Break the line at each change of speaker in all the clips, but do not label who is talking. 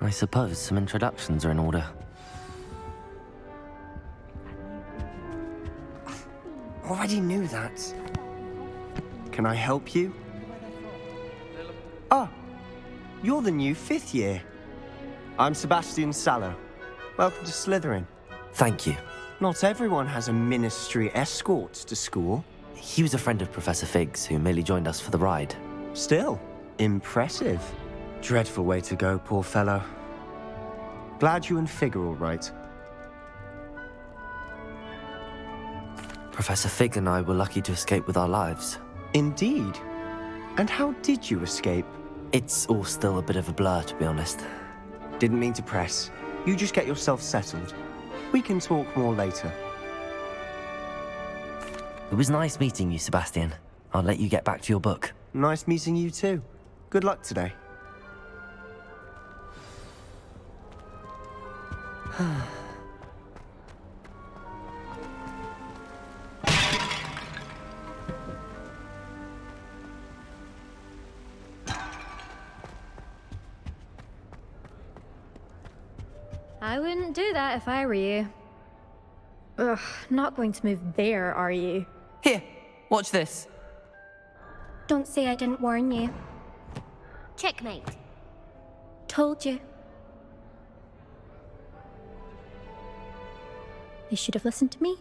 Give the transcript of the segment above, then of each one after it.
I suppose some introductions are in order.
Already knew that. Can I help you? Ah, you're the new 5th year. I'm Sebastian Sallow. Welcome to Slytherin.
Thank you.
Not everyone has a ministry escort to school.
He was a friend of Professor Fig's who merely joined us for the ride.
Still, impressive. Dreadful way to go, poor fellow. Glad you and Fig are all right.
Professor Fig and I were lucky to escape with our lives.
Indeed. And how did you escape?
It's all still a bit of a blur, to be honest.
Didn't mean to press. You just get yourself settled. We can talk more later.
It was nice meeting you, Sebastian. I'll let you get back to your book.
Nice meeting you too. Good luck today.
I wouldn't do that if I were you. Ugh, not going to move there, are you?
Here, watch this.
Don't say I didn't warn you.
Checkmate.
Told you. They should have listened to me.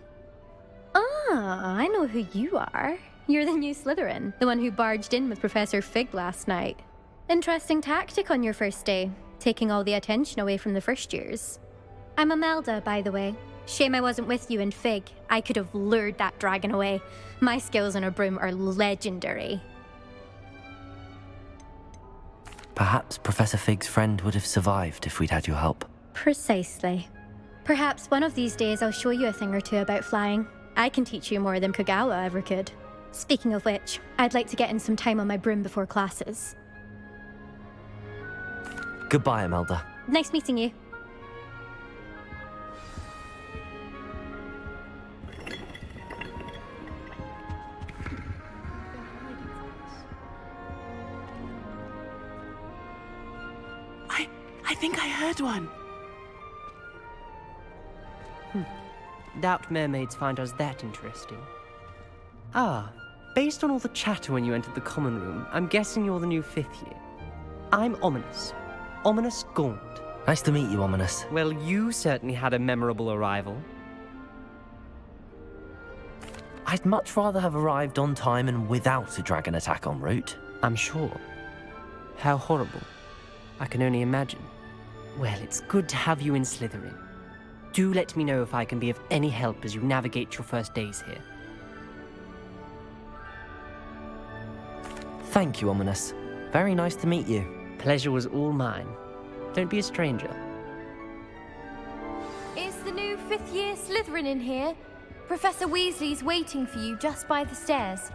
Ah, I know who you are. You're the new Slytherin, the one who barged in with Professor Fig last night. Interesting tactic on your first day, taking all the attention away from the first years. I'm Imelda, by the way. Shame I wasn't with you in Fig. I could have lured that dragon away. My skills on a broom are legendary.
Perhaps Professor Fig's friend would have survived if we'd had your help.
Precisely. Perhaps one of these days I'll show you a thing or two about flying. I can teach you more than Kogawa ever could. Speaking of which, I'd like to get in some time on my broom before classes.
Goodbye, Imelda.
Nice meeting you.
I think I heard one. Doubt mermaids find us that interesting. Ah, based on all the chatter when you entered the common room, I'm guessing you're the new 5th year. I'm Ominous. Ominous Gaunt.
Nice to meet you, Ominous.
Well, you certainly had a memorable arrival.
I'd much rather have arrived on time and without a dragon attack en route.
I'm sure. How horrible. I can only imagine. Well, it's good to have you in Slytherin. Do let me know if I can be of any help as you navigate your first days here.
Thank you, Ominous. Very nice to meet you.
Pleasure was all mine. Don't be a stranger.
Is the new 5th year Slytherin in here? Professor Weasley's waiting for you just by the stairs.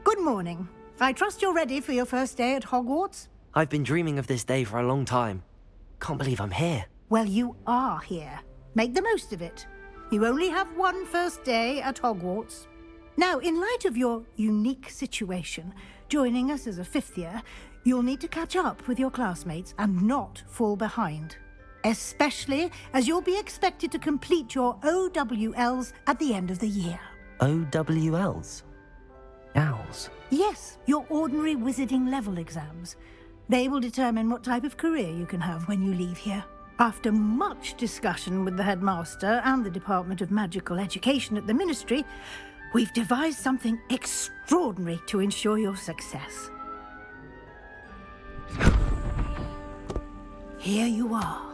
Good morning. I trust you're ready for your first day at Hogwarts?
I've been dreaming of this day for a long time. Can't believe I'm here.
Well, you are here. Make the most of it. You only have one first day at Hogwarts. Now, in light of your unique situation, joining us as a 5th year, you'll need to catch up with your classmates and not fall behind. Especially as you'll be expected to complete your OWLs at the end of the year.
OWLs? Owls?
Yes, your ordinary wizarding level exams. They will determine what type of career you can have when you leave here. After much discussion with the headmaster and the Department of Magical Education at the Ministry, we've devised something extraordinary to ensure your success. Here you are.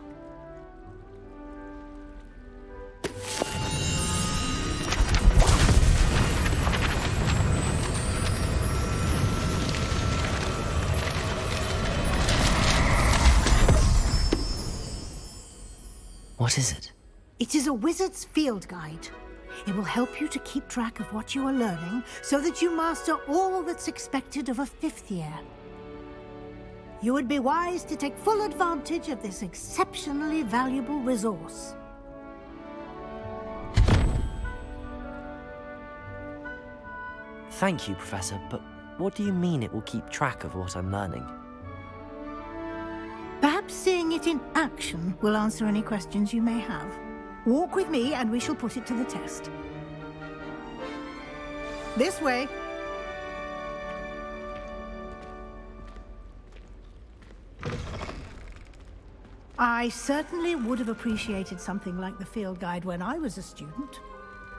What is it?
It is a wizard's field guide. It will help you to keep track of what you are learning so that you master all that's expected of a 5th year. you would be wise to take full advantage of this exceptionally valuable resource.
Thank you, Professor, but what do you mean it will keep track of what I'm learning?
Perhaps seeing it in action will answer any questions you may have. Walk with me and we shall put it to the test. This way. I certainly would have appreciated something like the field guide when I was a student.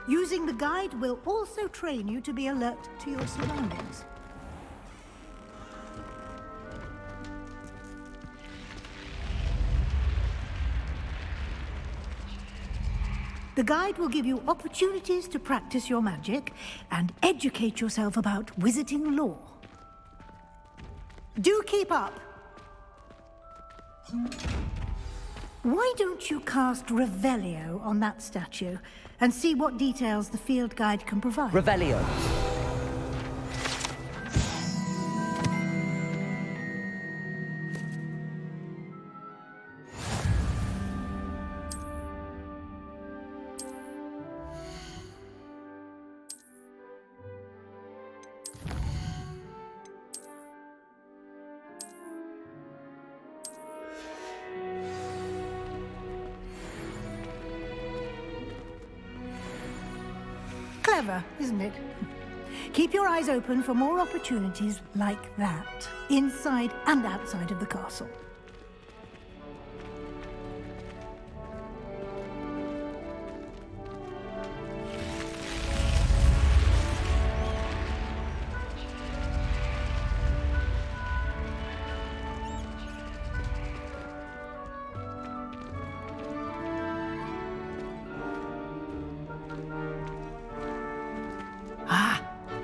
Using the guide will also train you to be alert to your surroundings. The guide will give you opportunities to practice your magic and educate yourself about wizarding lore. Do keep up! Why don't you cast Revelio on that statue and see what details the field guide can provide?
Revelio.
Clever, isn't it? Keep your eyes open for more opportunities like that, inside and outside of the castle.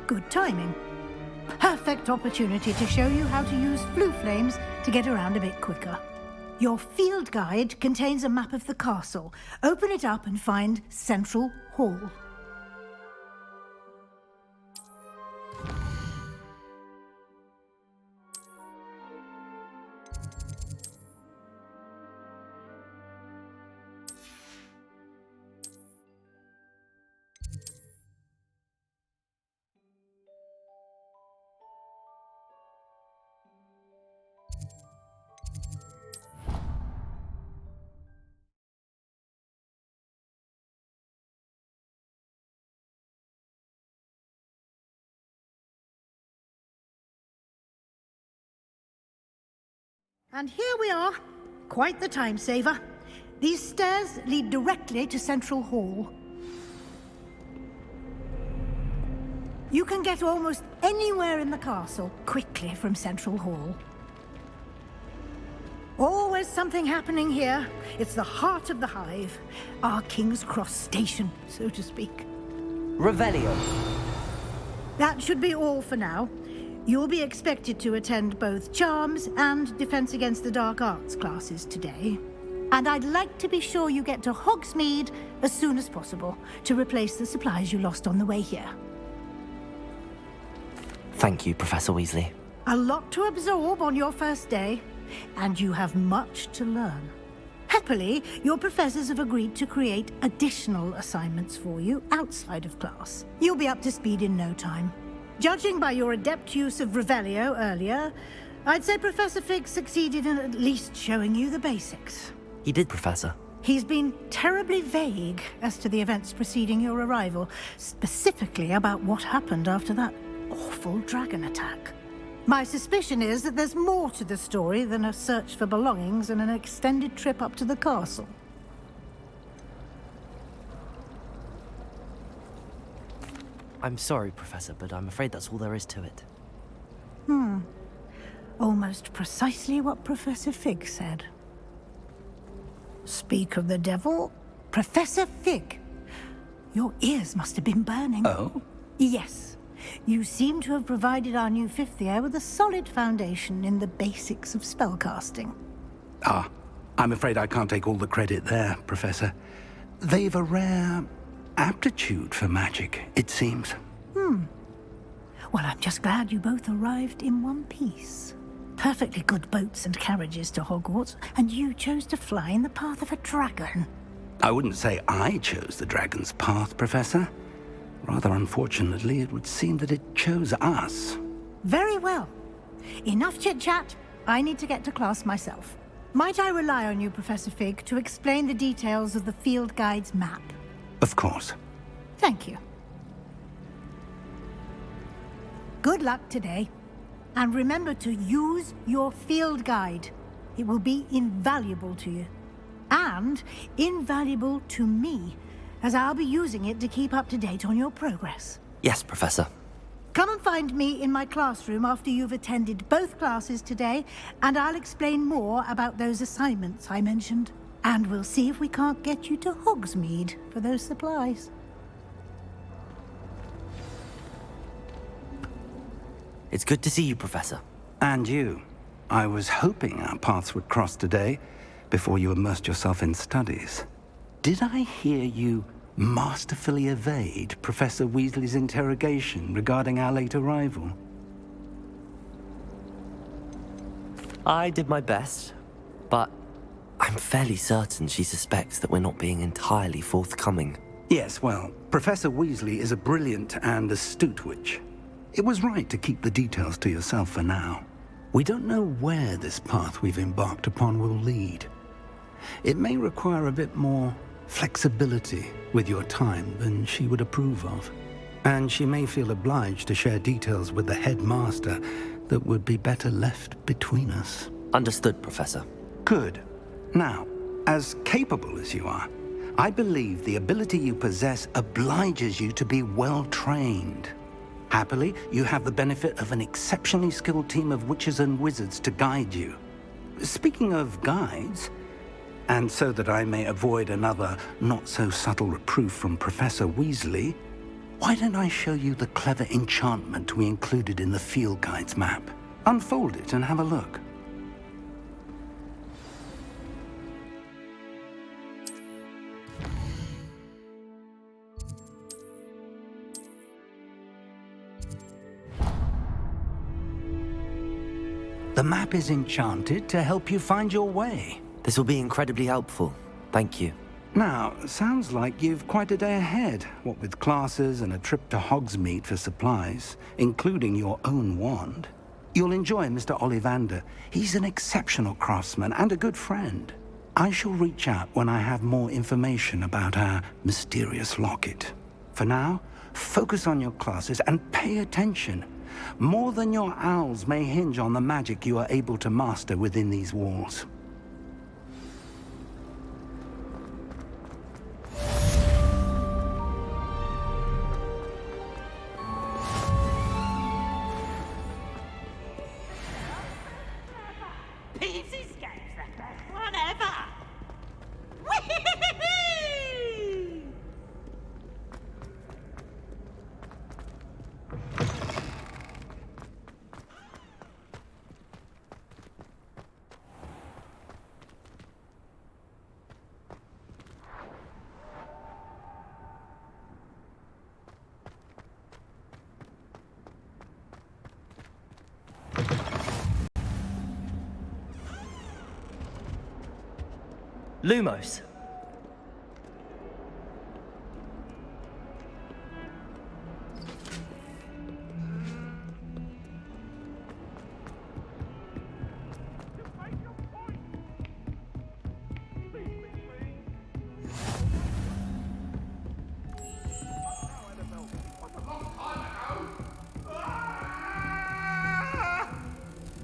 Good timing. Perfect opportunity to show you how to use flue flames to get around a bit quicker. Your field guide contains a map of the castle. Open it up and find Central Hall. And here we are. Quite the time saver. These stairs lead directly to Central Hall. You can get almost anywhere in the castle quickly from Central Hall. Always something happening here. It's the heart of the hive. Our King's Cross station, so to speak.
Revelio.
That should be all for now. You'll be expected to attend both Charms and Defense Against the Dark Arts classes today. And I'd like to be sure you get to Hogsmeade as soon as possible to replace the supplies you lost on the way here.
Thank you, Professor Weasley.
A lot to absorb on your first day, and you have much to learn. Happily, your professors have agreed to create additional assignments for you outside of class. You'll be up to speed in no time. Judging by your adept use of Revelio earlier, I'd say Professor Fig succeeded in at least showing you the basics.
He did, Professor.
He's been terribly vague as to the events preceding your arrival, specifically about what happened after that awful dragon attack. My suspicion is that there's more to the story than a search for belongings and an extended trip up to the castle.
I'm sorry, Professor, but I'm afraid that's all there is to it.
Almost precisely what Professor Fig said. Speak of the devil, Professor Fig. Your ears must have been burning.
Oh?
Yes. You seem to have provided our new fifth year with a solid foundation in the basics of spellcasting.
Ah, I'm afraid I can't take all the credit there, Professor. They've a rare aptitude for magic, it seems.
Well, I'm just glad you both arrived in one piece. perfectly good boats and carriages to Hogwarts, and you chose to fly in the path of a dragon.
I wouldn't say I chose the dragon's path, Professor. Rather unfortunately, it would seem that it chose us.
Very well. Enough chit-chat. I need to get to class myself. Might I rely on you, Professor Fig, to explain the details of the field guide's map?
Of course.
Thank you. Good luck today. And remember to use your field guide. It will be invaluable to you. And invaluable to me, as I'll be using it to keep up to date on your progress.
Yes, Professor.
Come and find me in my classroom after you've attended both classes today, and I'll explain more about those assignments I mentioned. And we'll see if we can't get you to Hogsmeade for those supplies.
It's good to see you, Professor.
And you. I was hoping our paths would cross today, before you immersed yourself in studies. Did I hear you masterfully evade Professor Weasley's interrogation regarding our late arrival?
I did my best, but I'm fairly certain she suspects that we're not being entirely forthcoming.
Yes, well, Professor Weasley is a brilliant and astute witch. It was right to keep the details to yourself for now. We don't know where this path we've embarked upon will lead. It may require a bit more flexibility with your time than she would approve of. And she may feel obliged to share details with the headmaster that would be better left between us.
Understood, Professor.
Good. Now, as capable as you are, I believe the ability you possess obliges you to be well trained. Happily, you have the benefit of an exceptionally skilled team of witches and wizards to guide you. Speaking of guides, and so that I may avoid another not-so-subtle reproof from Professor Weasley, why don't I show you the clever enchantment we included in the field guide's map? Unfold it and have a look. The map is enchanted to help you find your way.
This will be incredibly helpful. Thank you.
Now, sounds like you've quite a day ahead, what with classes and a trip to Hogsmeade for supplies, including your own wand. You'll enjoy Mr. Ollivander. He's an exceptional craftsman and a good friend. I shall reach out when I have more information about our mysterious locket. For now, focus on your classes and pay attention. More than your owls may hinge on the magic you are able to master within these walls.
Lumos.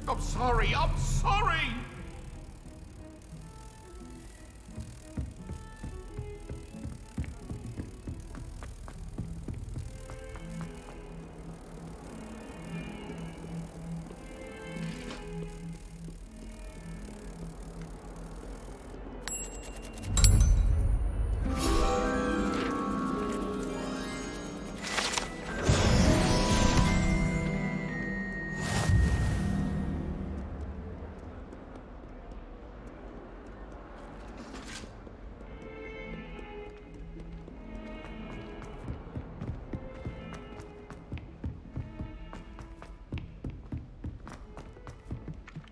I'm sorry, I'm sorry!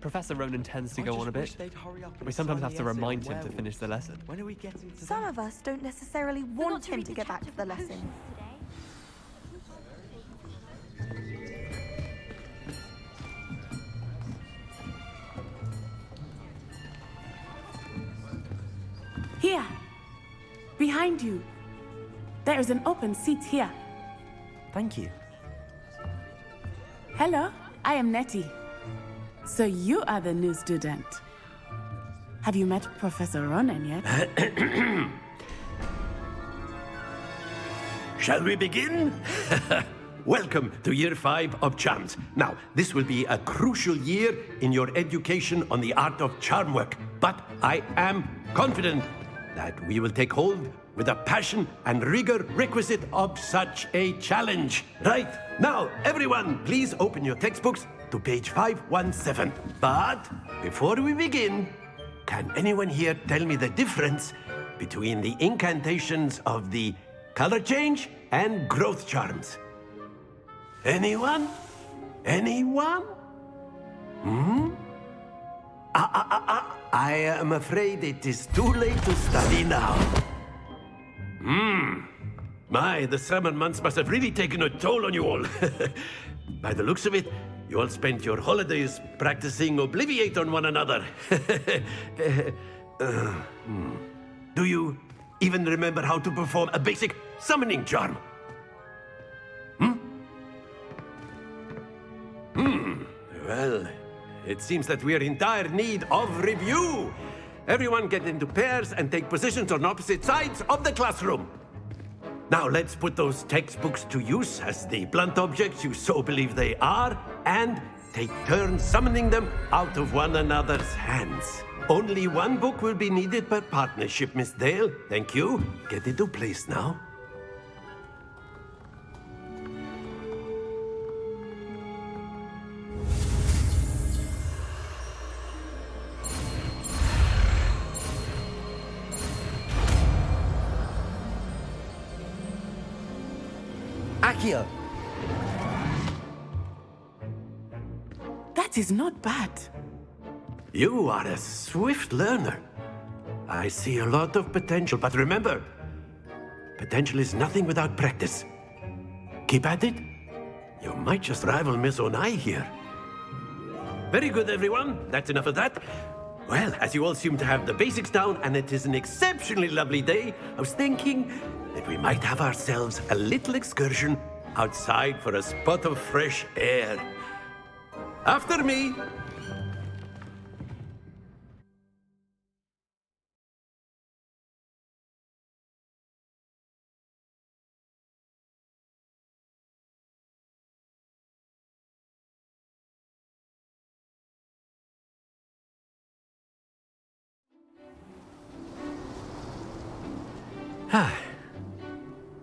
Professor Ronan tends to go on a bit. We sometimes have to remind him to finish the lesson.
When are we getting to
Some of us don't necessarily want him to get back to the lesson.
Here, behind you. There is an open seat here.
Thank you.
Hello, I am Nettie. So you are the new student. Have you met Professor Ronan yet?
Shall we begin? Welcome to Year 5 of Charms. Now, this will be a crucial year in your education on the art of charm work, but I am confident that we will take hold with the passion and rigor requisite of such a challenge. Right, now, everyone, please open your textbooks to page 517. But before we begin, can anyone here tell me the difference between the incantations of the color change and growth charms? Anyone? Anyone? I am afraid it is too late to study now. My, the summer months must have really taken a toll on you all. By the looks of it, you all spent your holidays practicing Obliviate on one another. Do you even remember how to perform a basic summoning charm? Well, it seems that we are in dire need of review. Everyone get into pairs and take positions on opposite sides of the classroom. Now let's put those textbooks to use as the blunt objects you so believe they are, and take turns summoning them out of one another's hands. Only one book will be needed per partnership, Miss Dale. Thank you. Get into place now.
Accio!
That is not bad.
You are a swift learner. I see a lot of potential, but remember, potential is nothing without practice. Keep at it. You might just rival Miss Onai here. Very good, everyone. That's enough of that. Well, as you all seem to have the basics down, and it is an exceptionally lovely day, I was thinking that we might have ourselves a little excursion outside for a spot of fresh air. After me.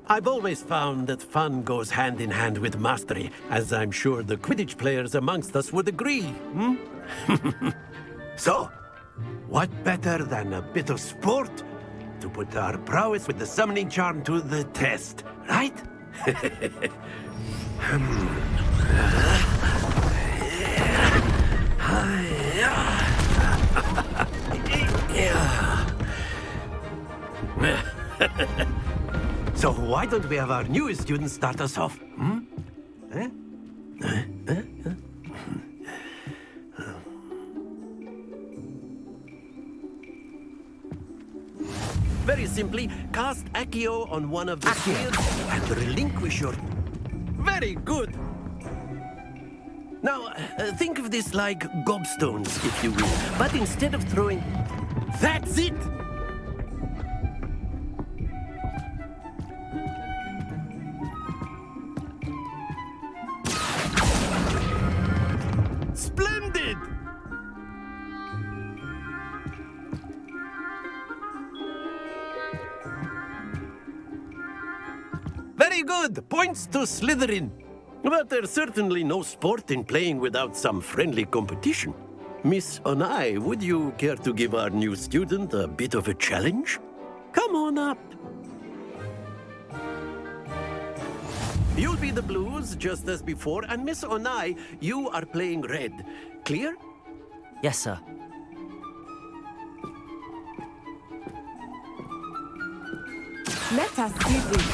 I've always found that fun goes hand in hand with mastery, as I'm sure the Quidditch players amongst us would agree. So, what better than a bit of sport to put our prowess with the summoning charm to the test, right? So why don't we have our newest student start us off? Very simply, cast Accio on one of the shields and relinquish your... Very good! Now, think of this like gobstones, if you will. But instead of throwing... That's it! Splendid! Very good! Points to Slytherin. But there's certainly no sport in playing without some friendly competition. Miss Onai, would you care to give our new student a bit of a challenge? Come on up. You'll be the blues, just as before, and Miss Onai, you are playing red. Clear?
Yes, sir.
Let us see this.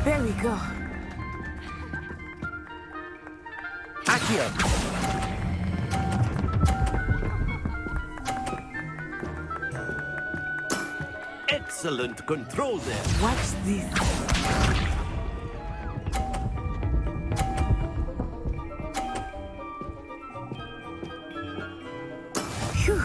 There we go.
Accio!
Excellent control there.
Watch this. Phew.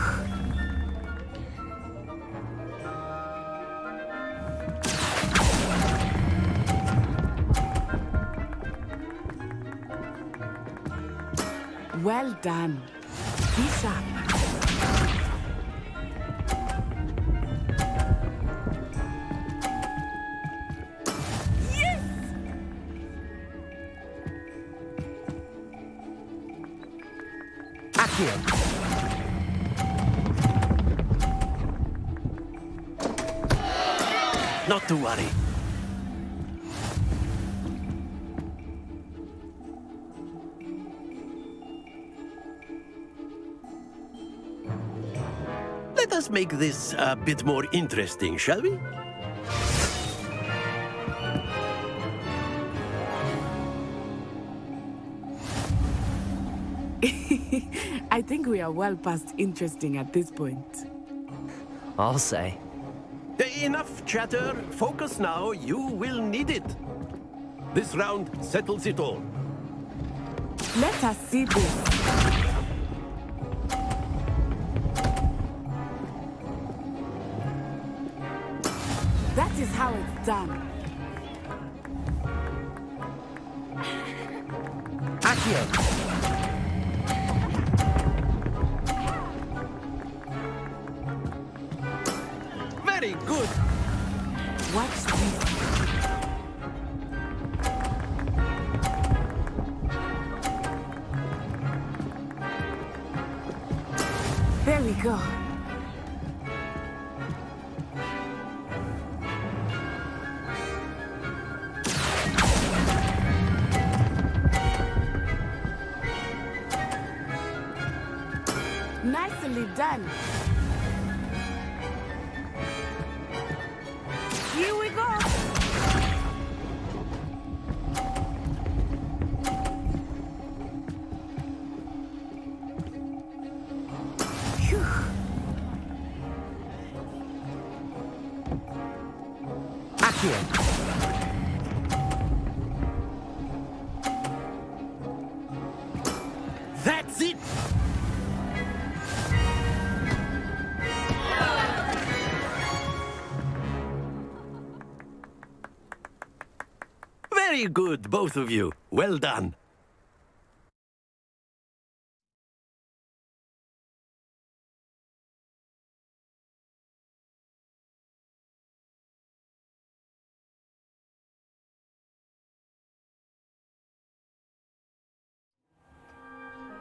Well done. Be sharp.
Not to worry. Let us make this a bit more interesting, shall we?
I think we are well past interesting at this point.
I'll say.
Enough chatter. Focus now. You will need it. This round settles it all.
Let us see this. That is how it's done.
Accio!
Very good.
Watch this. There we go. Nicely done. Here we go. Phew.
Accio!
That's it. Very good, both of you. Well done.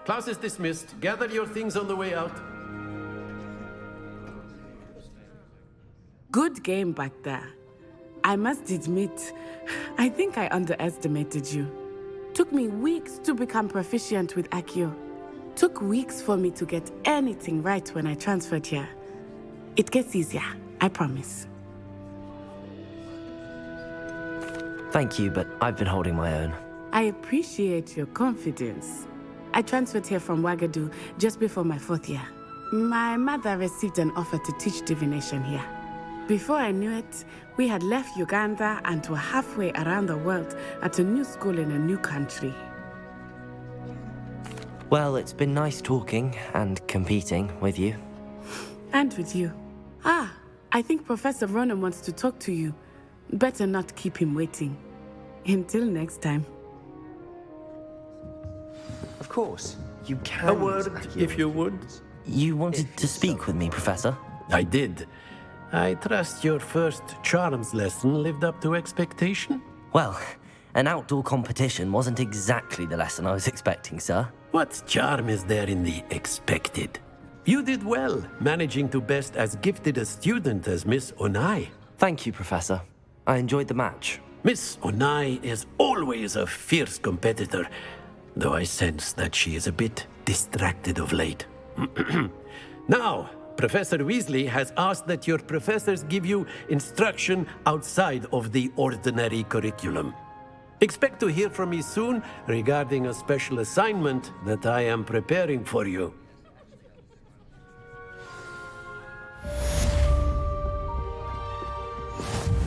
Class is dismissed. Gather your things on the way out.
Good game back there. I must admit, I think I underestimated you. Took me weeks to become proficient with Accio. Took weeks for me to get anything right when I transferred here. It gets easier, I promise.
Thank you, but I've been holding my own.
I appreciate your confidence. I transferred here from Ouagadougou just before my 4th year. My mother received an offer to teach divination here. Before I knew it, we had left Uganda and were halfway around the world at a new school in a new country.
Well, it's been nice talking and competing with you.
And with you. Ah, I think Professor Ronan wants to talk to you. Better not keep him waiting. Until next time.
Of course, you can.
A word, if you would.
You wanted to speak with me, Professor?
I did. I trust your first charms lesson lived up to expectation?
Well, an outdoor competition wasn't exactly the lesson I was expecting, sir.
What charm is there in the expected? You did well, managing to best as gifted a student as Miss Onai.
Thank you, Professor. I enjoyed the match.
Miss Onai is always a fierce competitor, though I sense that she is a bit distracted of late. Now, Professor Weasley has asked that your professors give you instruction outside of the ordinary curriculum. Expect to hear from me soon regarding a special assignment that I am preparing for you.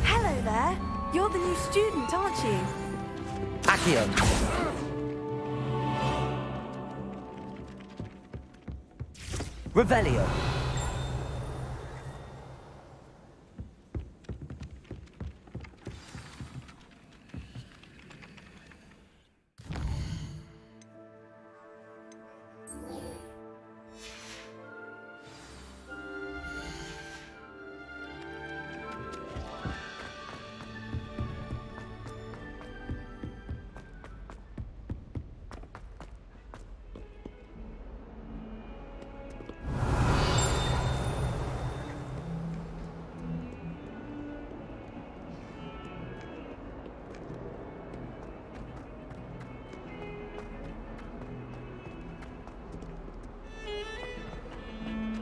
Hello there. You're the new student, aren't you?
Accio. Revelio.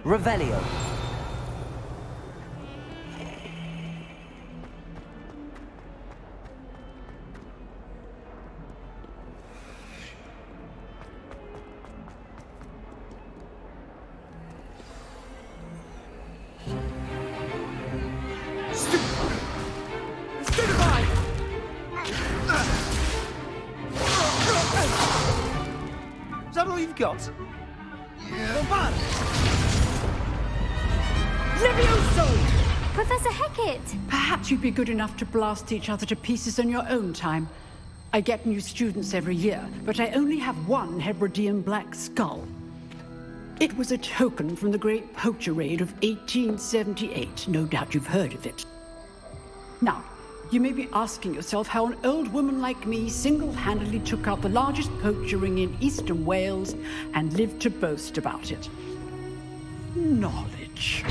Revelio.
Is that all you've got? Yeah.
Levioso!
Professor Hecat!
Perhaps you'd be good enough to blast each other to pieces in your own time. I get new students every year, but I only have one Hebridean black skull. It was a token from the Great Poacher Raid of 1878. No doubt you've heard of it. Now, you may be asking yourself how an old woman like me single-handedly took out the largest poacher ring in eastern Wales and lived to boast about it. Knowledge.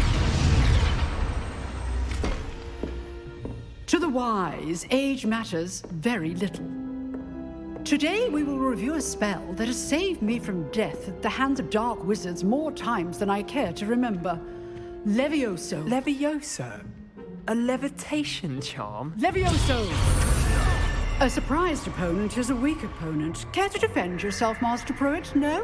To the wise, age matters very little. Today we will review a spell that has saved me from death at the hands of dark wizards more times than I care to remember. Levioso.
Levioso? A levitation charm?
Levioso! A surprised opponent is a weak opponent. Care to defend yourself, Master Pruitt? No?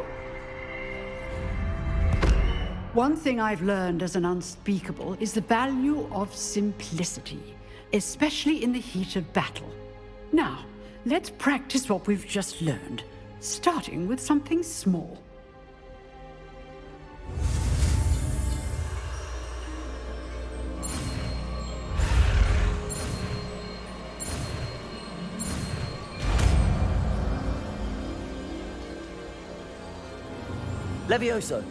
One thing I've learned as an unspeakable is the value of simplicity, especially in the heat of battle. Now, let's practice what we've just learned, starting with something small.
Levioso.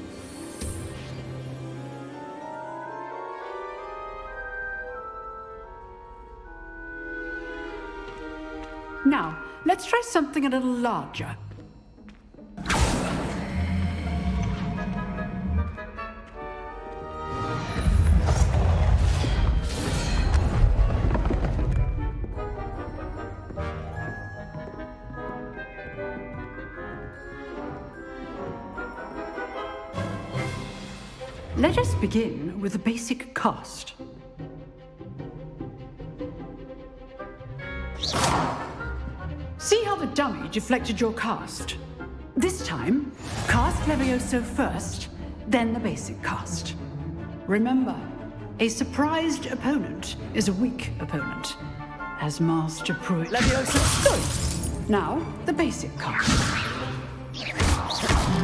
Now, let's try something a little larger. Let us begin with the basic cast. See how the dummy deflected your cast? This time, cast Levioso first, then the basic cast. Remember, a surprised opponent is a weak opponent, as Master Pruitt.
Levioso!
Good. Now, the basic cast.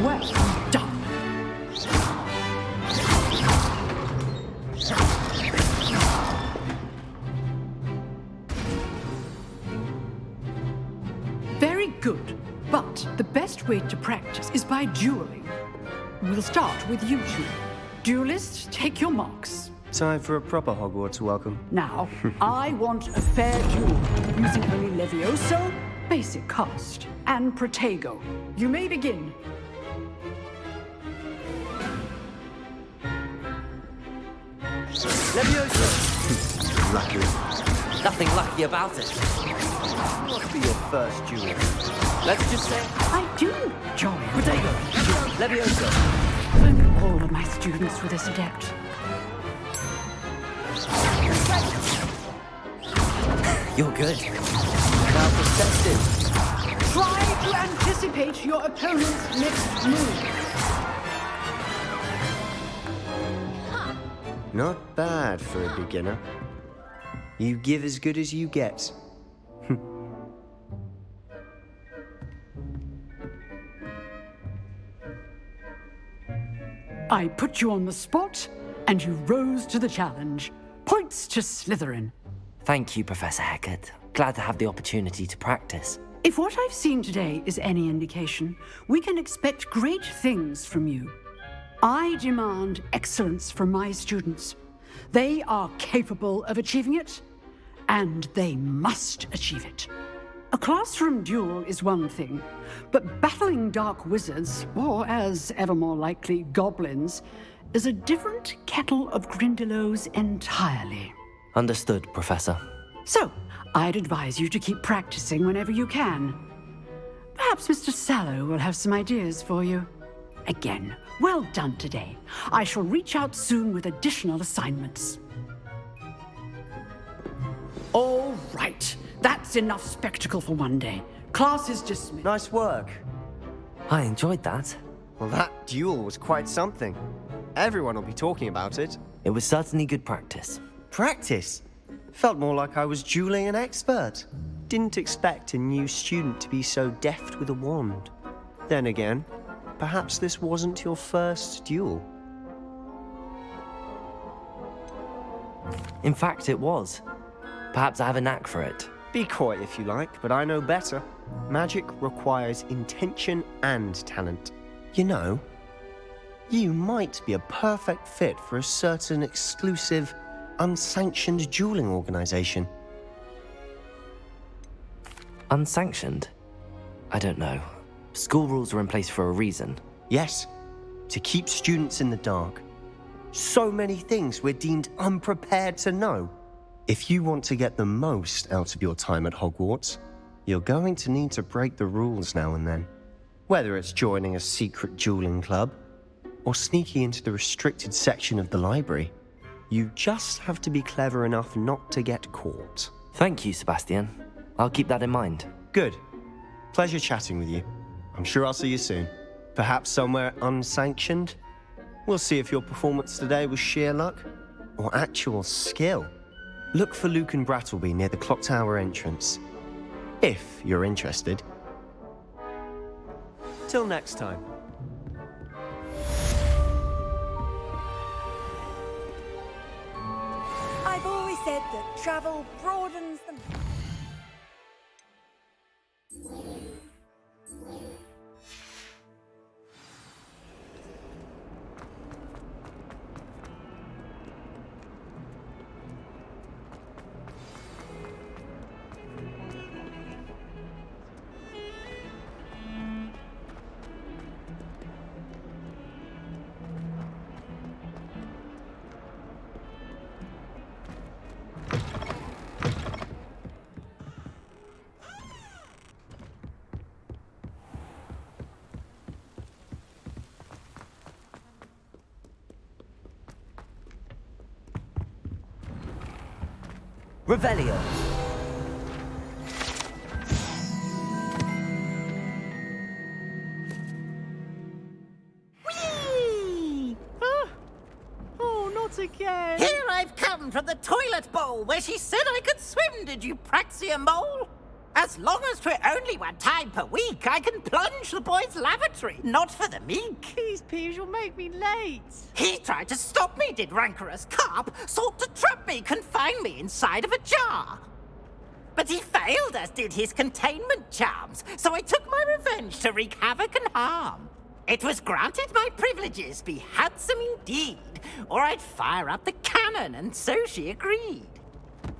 Well done. Very good, but the best way to practice is by dueling. We'll start with you two. Duelists, take your marks.
Time for a proper Hogwarts welcome.
Now, I want a fair duel, using only Levioso, basic cast, and Protego. You may begin.
Levioso!
Lucky.
Nothing lucky about it.
Must be your first duel.
Let's just say...
I do enjoy
Protego! Levioso!
If only all of my students were this adept.
You're good. Now protected.
Try to anticipate your opponent's next move.
Not bad for a beginner. You give as good as you get.
I put you on the spot, and you rose to the challenge. Points to Slytherin.
Thank you, Professor Hecat. Glad to have the opportunity to practice.
If what I've seen today is any indication, we can expect great things from you. I demand excellence from my students. They are capable of achieving it, and they must achieve it. A classroom duel is one thing, but battling dark wizards, or as ever more likely, goblins, is a different kettle of Grindylows entirely.
Understood, Professor.
So, I'd advise you to keep practicing whenever you can. Perhaps Mr. Sallow will have some ideas for you. Again, well done today. I shall reach out soon with additional assignments. All right. That's enough spectacle for one day. Class is dismissed.
Nice work.
I enjoyed that.
Well, that duel was quite something. Everyone will be talking about it.
It was certainly good practice.
Practice? Felt more like I was dueling an expert. Didn't expect a new student to be so deft with a wand. Then again, perhaps this wasn't your first duel.
In fact, it was. Perhaps I have a knack for it.
Be coy if you like, but I know better. Magic requires intention and talent. You know, you might be a perfect fit for a certain exclusive, unsanctioned dueling organization.
Unsanctioned? I don't know. School rules are in place for a reason.
Yes, to keep students in the dark. So many things we're deemed unprepared to know. If you want to get the most out of your time at Hogwarts, you're going to need to break the rules now and then. Whether it's joining a secret dueling club, or sneaking into the restricted section of the library, you just have to be clever enough not to get caught.
Thank you, Sebastian. I'll keep that in mind.
Good. Pleasure chatting with you. I'm sure I'll see you soon. Perhaps somewhere unsanctioned? We'll see if your performance today was sheer luck, or actual skill. Look for Luke and Brattleby near the clock tower entrance, if you're interested. Till next time.
I've always said that travel broadens the...
Revelio.
Whee! Ah! Oh, not again!
Here I've come from the toilet bowl where she said I could swim, did you praxia mole? As long as for only one time per week, I can plunge the boy's lavatory, not for the meek.
These peas will make me late.
He tried to stop me, did rancorous carp, sought to trap me, confine me inside of a jar. But he failed, as did his containment charms, so I took my revenge to wreak havoc and harm. It was granted my privileges be handsome indeed, or I'd fire up the cannon, and so she agreed.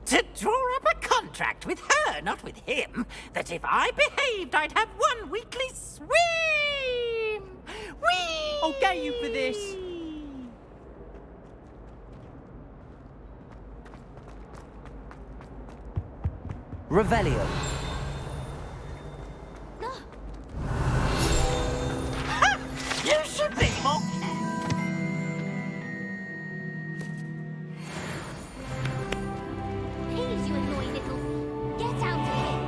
To draw up a contract with her, not with him, that if I behaved, I'd have one weekly swim! Whee!
I'll get you for this.
Revelio.
You should be more.
Please, you annoying little. Get out of here.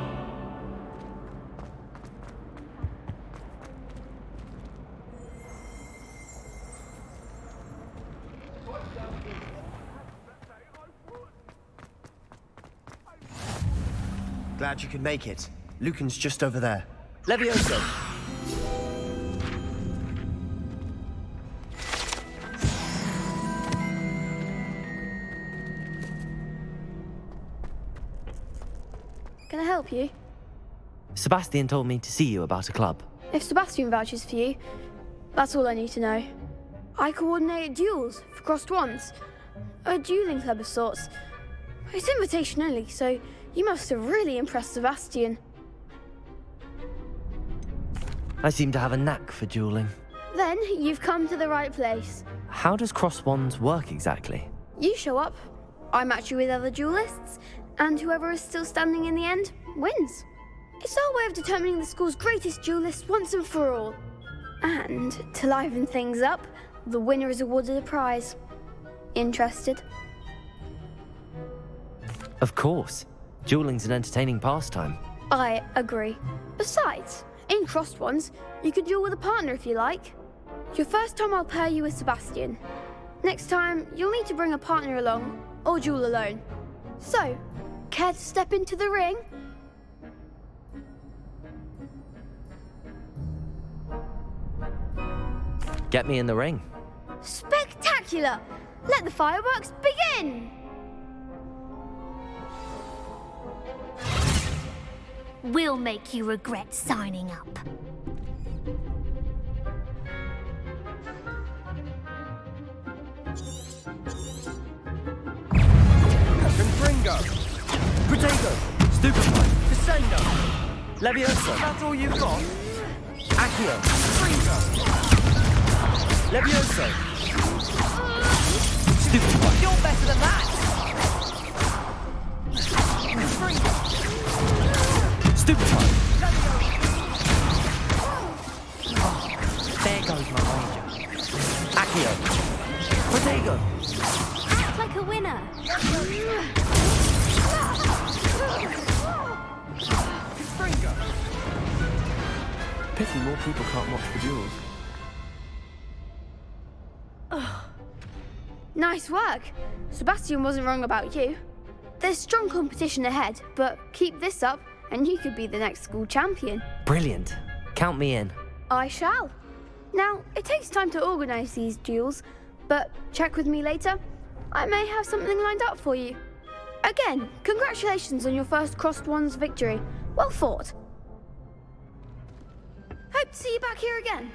Glad you could make it. Lucan's just over there. Levioso!
Can I help you?
Sebastian told me to see you about a club.
If Sebastian vouches for you, that's all I need to know. I coordinate duels for crossed wands. A dueling club of sorts. It's invitation only, so you must have really impressed Sebastian.
I seem to have a knack for dueling.
Then you've come to the right place.
How does cross wands work exactly?
You show up, I match you with other duelists, and whoever is still standing in the end wins. It's our way of determining the school's greatest duelist once and for all. And to liven things up, the winner is awarded a prize. Interested?
Of course. Dueling's an entertaining pastime.
I agree. Besides, in crossed ones, you could duel with a partner if you like. Your first time I'll pair you with Sebastian. Next time, you'll need to bring a partner along, or duel alone. So, care to step into the ring?
Get me in the ring.
Spectacular! Let the fireworks begin!
We'll make you regret signing up.
Confringo!
Protego! Stupefy!
Descendo!
Levioso!
That's all you've got?
Accio!
Fringo!
Levioso! Stupefy!
You're better than that!
Stupefy! There goes my ranger. Accio! Protego!
Act like a winner.
Pity more people can't watch the duels.
Nice work. Sebastian wasn't wrong about you. There's strong competition ahead, but keep this up and you could be the next school champion.
Brilliant. Count me in.
I shall. Now, it takes time to organise these duels, but check with me later. I may have something lined up for you. Again, congratulations on your first crossed wands victory. Well fought. Hope to see you back here again.